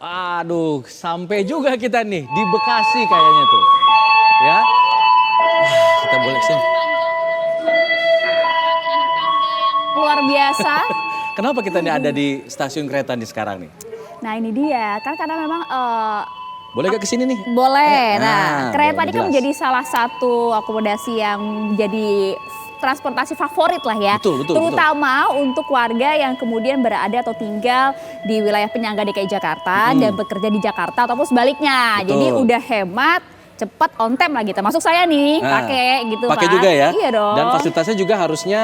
Aduh, sampai juga kita nih di Bekasi kayaknya tuh. Ya. Kita boleh sini. Luar biasa. Kenapa kita nih ada di stasiun kereta nih sekarang nih? Nah ini dia, kan karena memang Boleh gak kesini nih? boleh. Nah, Nah, kereta biar ini kan jelas. menjadi salah satu akomodasi yang menjadi transportasi favorit lah ya. Betul. Terutama untuk warga yang kemudian berada atau tinggal di wilayah penyangga DKI Jakarta dan bekerja di Jakarta ataupun sebaliknya. Betul. Jadi udah hemat, cepat, on time lah gitu. Masuk saya nih, Nah, pakai gitu pakai Pak. juga ya. Iya dong. Dan fasilitasnya juga harusnya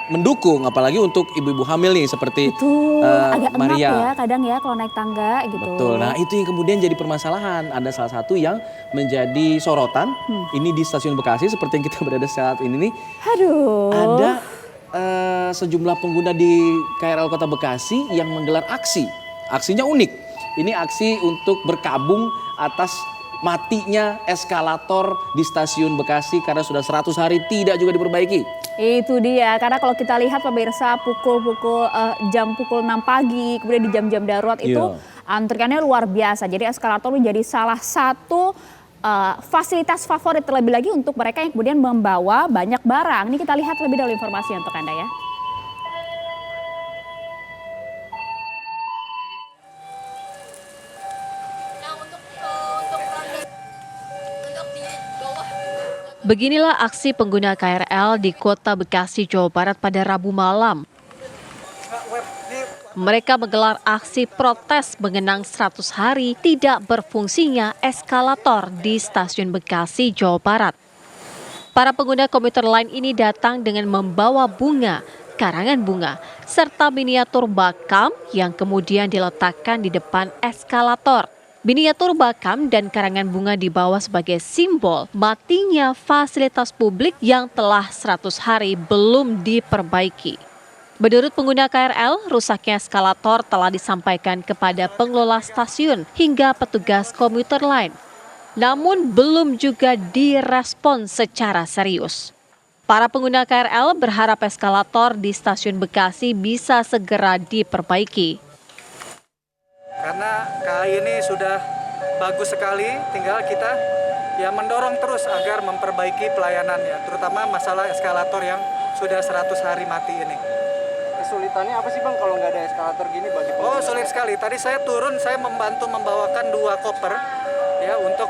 mendukung, apalagi untuk ibu-ibu hamil nih seperti Tuh, agak enak Maria. ya kadang ya kalau naik tangga gitu. Betul. Nah itu yang kemudian jadi permasalahan. Ada salah satu yang menjadi sorotan. Ini di stasiun Bekasi seperti yang kita berada saat ini nih. Aduh. Ada sejumlah pengguna di KRL Kota Bekasi yang menggelar aksi. Aksinya unik. Ini aksi untuk berkabung atas matinya eskalator di stasiun Bekasi karena sudah 100 hari tidak juga diperbaiki. Itu dia, karena kalau kita lihat pemirsa jam pukul 6 pagi, kemudian di jam-jam darurat itu antriannya luar biasa. Jadi eskalator menjadi salah satu fasilitas favorit terlebih lagi untuk mereka yang kemudian membawa banyak barang. Ini kita lihat lebih dahulu informasinya untuk Anda ya. Beginilah aksi pengguna KRL di Kota Bekasi, Jawa Barat pada Rabu malam. Mereka menggelar aksi protes mengenang 100 hari tidak berfungsinya eskalator di Stasiun Bekasi, Jawa Barat. Para pengguna komuter lain ini datang dengan membawa bunga, karangan bunga, serta miniatur makam yang kemudian diletakkan di depan eskalator. Miniatur makam dan karangan bunga dibawa sebagai simbol matinya fasilitas publik yang telah 100 hari belum diperbaiki. Menurut pengguna KRL, rusaknya eskalator telah disampaikan kepada pengelola stasiun hingga petugas komuter lain. Namun belum juga direspon secara serius. Para pengguna KRL berharap eskalator di stasiun Bekasi bisa segera diperbaiki. Karena KAI ini sudah bagus sekali, tinggal kita ya mendorong terus agar memperbaiki pelayanannya, terutama masalah eskalator yang sudah 100 hari mati ini. Kesulitannya apa sih Bang kalau nggak ada eskalator gini bagi pengguna? Oh, sulit sekali. Tadi saya turun, saya membantu membawakan 2 koper ya untuk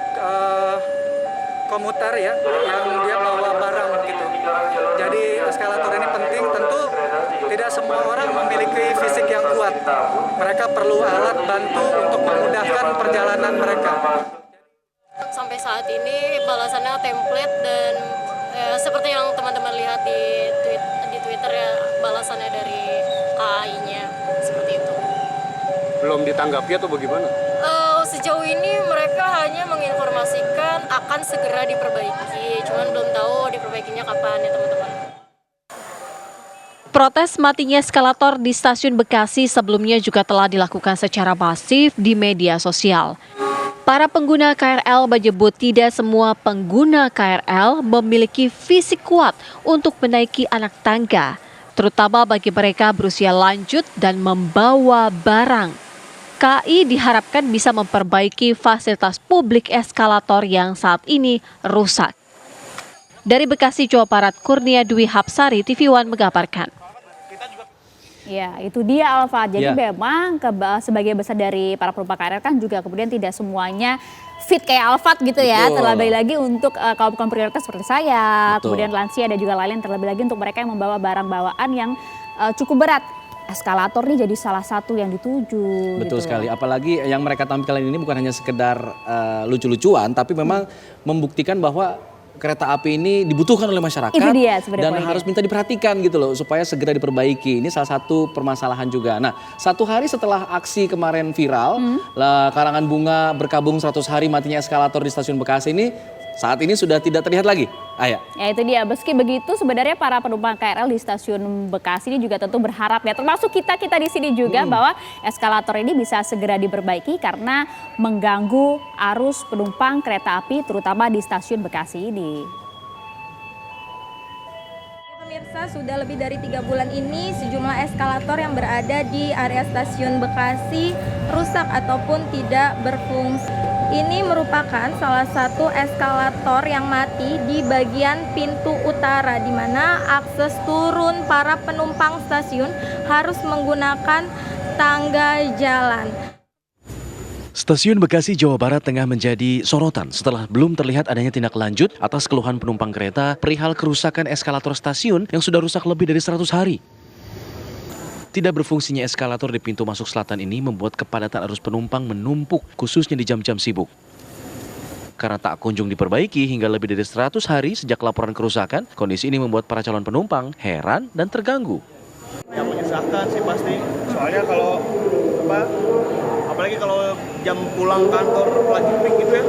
komuter ya yang dia bawa barang gitu. Jadi eskalator ini penting, tentu tidak semua orang memiliki fisik yang kuat. Mereka perlu alat bantu untuk memudahkan perjalanan mereka. Sampai saat ini balasannya template dan seperti yang teman-teman lihat di Twitter ya, balasannya dari KAI-nya seperti itu. Belum ditanggapi atau bagaimana? Sejauh ini mereka hanya menginformasikan akan segera diperbaiki, cuman belum tahu diperbaikinya kapan ya teman-teman. Protes matinya eskalator di stasiun Bekasi sebelumnya juga telah dilakukan secara masif di media sosial. Para pengguna KRL menyebut tidak semua pengguna KRL memiliki fisik kuat untuk menaiki anak tangga, terutama bagi mereka berusia lanjut dan membawa barang. KAI diharapkan bisa memperbaiki fasilitas publik eskalator yang saat ini rusak. Dari Bekasi, Jawa Barat, Kurnia Dwi Hapsari, TV One mengabarkan. Ya, itu dia Alfa. Jadi Ya. memang sebagai besar dari para penumpang KRL kan juga kemudian tidak semuanya fit kayak Alfat gitu ya. Betul. Terlebih lagi untuk kaum prioritas seperti saya, Betul. kemudian lansia dan juga lain-lain, terlebih lagi untuk mereka yang membawa barang bawaan yang cukup berat. Eskalator nih jadi salah satu yang dituju. Betul gitu. sekali, apalagi yang mereka tampilkan ini bukan hanya sekedar lucu-lucuan, tapi memang membuktikan bahwa kereta api ini dibutuhkan oleh masyarakat. Itu dia sebenarnya dan poinnya. harus minta diperhatikan gitu loh, supaya segera diperbaiki. Ini salah satu permasalahan juga. Nah, 1 hari setelah aksi kemarin viral, lah, karangan bunga berkabung 100 hari matinya eskalator di stasiun Bekasi ini, saat ini sudah tidak terlihat lagi. Aya. Ya itu dia, meski begitu sebenarnya para penumpang KRL di stasiun Bekasi ini juga tentu berharap ya, termasuk kita di sini juga bahwa eskalator ini bisa segera diperbaiki karena mengganggu arus penumpang kereta api terutama di stasiun Bekasi ini. Pemirsa, sudah lebih dari 3 bulan ini sejumlah eskalator yang berada di area stasiun Bekasi rusak ataupun tidak berfungsi. Ini merupakan salah satu eskalator yang mati di bagian pintu utara, di mana akses turun para penumpang stasiun harus menggunakan tangga jalan. Stasiun Bekasi, Jawa Barat tengah menjadi sorotan setelah belum terlihat adanya tindak lanjut atas keluhan penumpang kereta perihal kerusakan eskalator stasiun yang sudah rusak lebih dari 100 hari. Tidak berfungsinya eskalator di pintu masuk selatan ini membuat kepadatan arus penumpang menumpuk, khususnya di jam-jam sibuk. Karena tak kunjung diperbaiki hingga lebih dari 100 hari sejak laporan kerusakan, kondisi ini membuat para calon penumpang heran dan terganggu. Yang menyesakkan sih pasti, soalnya kalau apalagi kalau jam pulang kantor lagi peak gitu ya,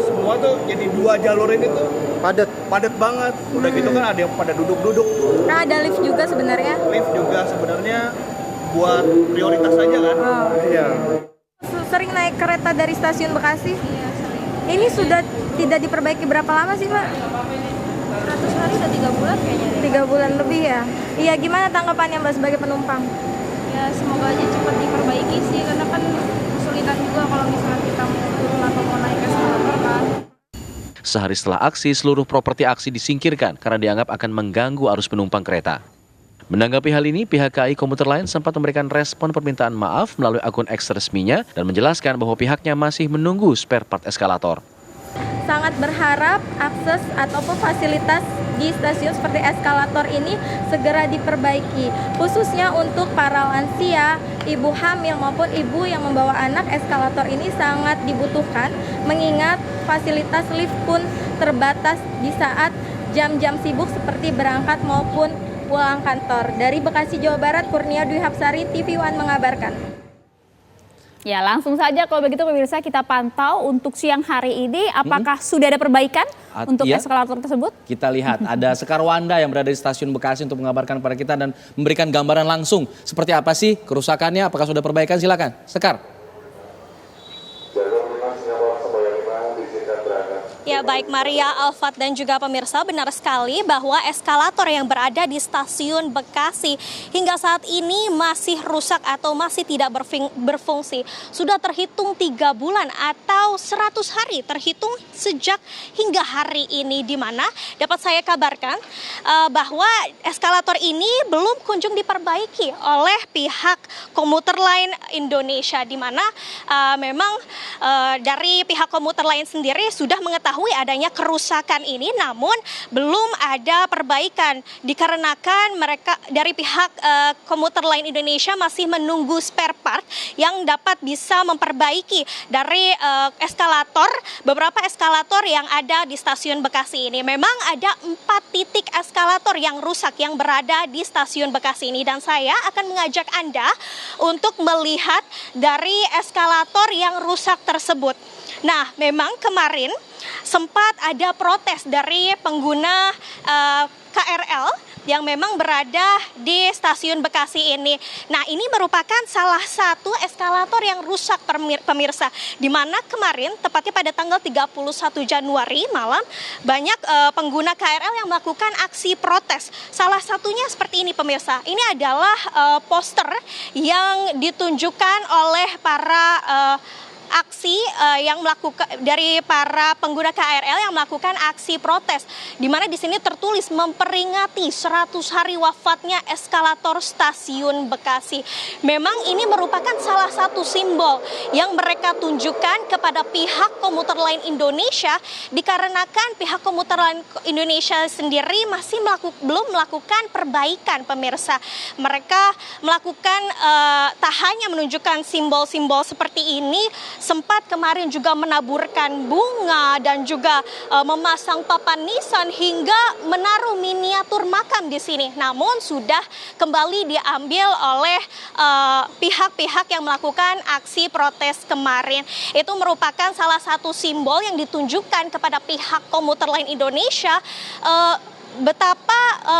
semua tuh jadi 2 jalur ini tuh padat banget. Udah gitu kan ada yang pada duduk-duduk. Nah, ada lift juga sebenarnya. Lift juga sebenarnya buat prioritas saja kan. Iya. Sering naik kereta dari stasiun Bekasi? Iya, sering. Ini sudah tidak diperbaiki berapa lama sih, Mbak? 100 hari udah 3 bulan kayaknya. 3 bulan lebih ya? Iya, gimana tanggapannya Mbak sebagai penumpang? Ya semoga aja cepat diperbaiki sih, karena kan kesulitan juga kalau misalnya kita mau turun atau mau naik eskalator kan. Sehari setelah aksi, seluruh properti aksi disingkirkan karena dianggap akan mengganggu arus penumpang kereta. Menanggapi hal ini, pihak KAI Komuter Line sempat memberikan respon permintaan maaf melalui akun X resminya dan menjelaskan bahwa pihaknya masih menunggu spare part eskalator. Sangat berharap akses ataupun fasilitas di stasiun seperti eskalator ini segera diperbaiki. Khususnya untuk para lansia, ibu hamil maupun ibu yang membawa anak, eskalator ini sangat dibutuhkan mengingat fasilitas lift pun terbatas di saat jam-jam sibuk seperti berangkat maupun pulang kantor. Dari Bekasi, Jawa Barat, Kurnia Dwi Hapsari, TV One mengabarkan. Ya, langsung saja kalau begitu pemirsa kita pantau untuk siang hari ini apakah sudah ada perbaikan untuk eskalator tersebut? Kita lihat ada Sekar Wanda yang berada di stasiun Bekasi untuk mengabarkan kepada kita dan memberikan gambaran langsung seperti apa sih kerusakannya, apakah sudah perbaikan, silakan Sekar. Ya baik Maria, Alfat dan juga pemirsa, benar sekali bahwa eskalator yang berada di stasiun Bekasi hingga saat ini masih rusak atau masih tidak berfungsi. Sudah terhitung 3 bulan atau 100 hari terhitung sejak hingga hari ini, di mana dapat saya kabarkan bahwa eskalator ini belum kunjung diperbaiki oleh pihak Komuter Line Indonesia, di mana memang dari pihak Komuter Line sendiri sudah mengetahui adanya kerusakan ini, namun belum ada perbaikan dikarenakan mereka dari pihak Komuter Line Indonesia masih menunggu spare part yang dapat bisa memperbaiki dari eskalator, beberapa eskalator yang ada di stasiun Bekasi ini. Memang ada 4 titik eskalator yang rusak yang berada di stasiun Bekasi ini, dan saya akan mengajak Anda untuk melihat dari eskalator yang rusak tersebut. Nah, memang kemarin sempat ada protes dari pengguna KRL yang memang berada di stasiun Bekasi ini. Nah, ini merupakan salah satu eskalator yang rusak pemirsa, di mana kemarin tepatnya pada tanggal 31 Januari malam banyak pengguna KRL yang melakukan aksi protes. Salah satunya seperti ini pemirsa. Ini adalah poster yang ditunjukkan oleh para aksi yang melakukan dari para pengguna KRL yang melakukan aksi protes, di mana di sini tertulis memperingati 100 hari wafatnya eskalator stasiun Bekasi. Memang ini merupakan salah satu simbol yang mereka tunjukkan kepada pihak Komuter Line Indonesia, dikarenakan pihak Komuter Line Indonesia sendiri masih belum melakukan perbaikan pemirsa. Mereka melakukan tak hanya menunjukkan simbol-simbol seperti ini, sempat kemarin juga menaburkan bunga dan juga memasang papan nisan hingga menaruh miniatur makam di sini. Namun sudah kembali diambil oleh pihak-pihak yang melakukan aksi protes kemarin. Itu merupakan salah satu simbol yang ditunjukkan kepada pihak Komuter Line Indonesia betapa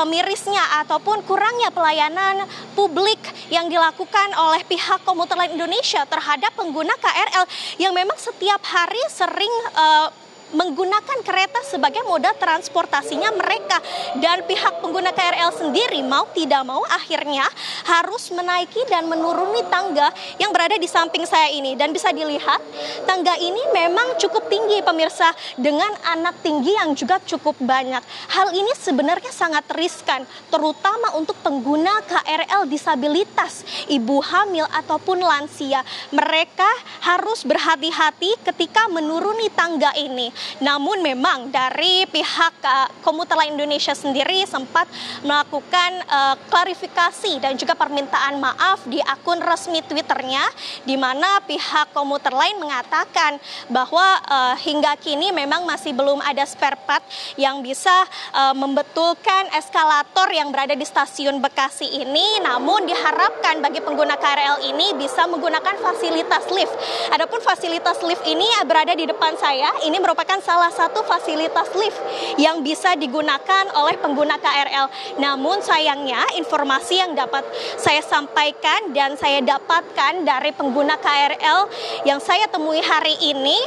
mirisnya ataupun kurangnya pelayanan publik yang dilakukan oleh pihak Komuter Line Indonesia terhadap pengguna KRL yang memang setiap hari sering menggunakan kereta sebagai moda transportasinya mereka. Dan pihak pengguna KRL sendiri mau tidak mau akhirnya harus menaiki dan menuruni tangga yang berada di samping saya ini. Dan bisa dilihat tangga ini memang cukup tinggi pemirsa, dengan anak tinggi yang juga cukup banyak. Hal ini sebenarnya sangat riskan, terutama untuk pengguna KRL disabilitas, ibu hamil ataupun lansia. Mereka harus berhati-hati ketika menuruni tangga ini. Namun memang dari pihak Komuter Lain Indonesia sendiri sempat melakukan klarifikasi dan juga permintaan maaf di akun resmi Twitternya, di mana pihak Komuter Lain mengatakan bahwa hingga kini memang masih belum ada spare part yang bisa membetulkan eskalator yang berada di stasiun Bekasi ini. Namun diharapkan bagi pengguna KRL ini bisa menggunakan fasilitas lift. Adapun fasilitas lift ini berada di depan saya, ini merupakan salah satu fasilitas lift yang bisa digunakan oleh pengguna KRL. Namun sayangnya informasi yang dapat saya sampaikan dan saya dapatkan dari pengguna KRL yang saya temui hari ini,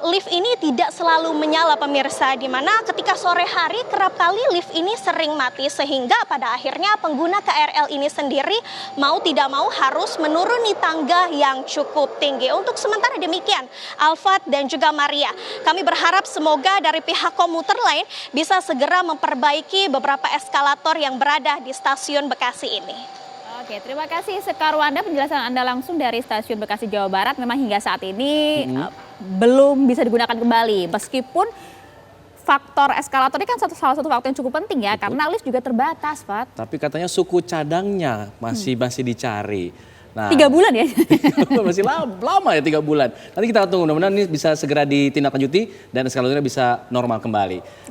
lift ini tidak selalu menyala pemirsa, di mana ketika sore hari kerap kali lift ini sering mati, sehingga pada akhirnya pengguna KRL ini sendiri mau tidak mau harus menuruni tangga yang cukup tinggi. Untuk sementara demikian, Alfat dan juga Maria, kami berharap semoga dari pihak komuter lain bisa segera memperbaiki beberapa eskalator yang berada di stasiun Bekasi ini. Oke, terima kasih Sekarwanda penjelasan Anda langsung dari stasiun Bekasi, Jawa Barat. Memang hingga saat ini belum bisa digunakan kembali, meskipun faktor eskalator ini kan salah satu faktor yang cukup penting ya. Betul. Karena lift juga terbatas, Pak. Tapi katanya suku cadangnya masih dicari. Nah, 3 bulan ya? Masih lama ya 3 bulan. Nanti kita tunggu, mudah-mudahan ini bisa segera ditindaklanjuti dan eskalatornya bisa normal kembali.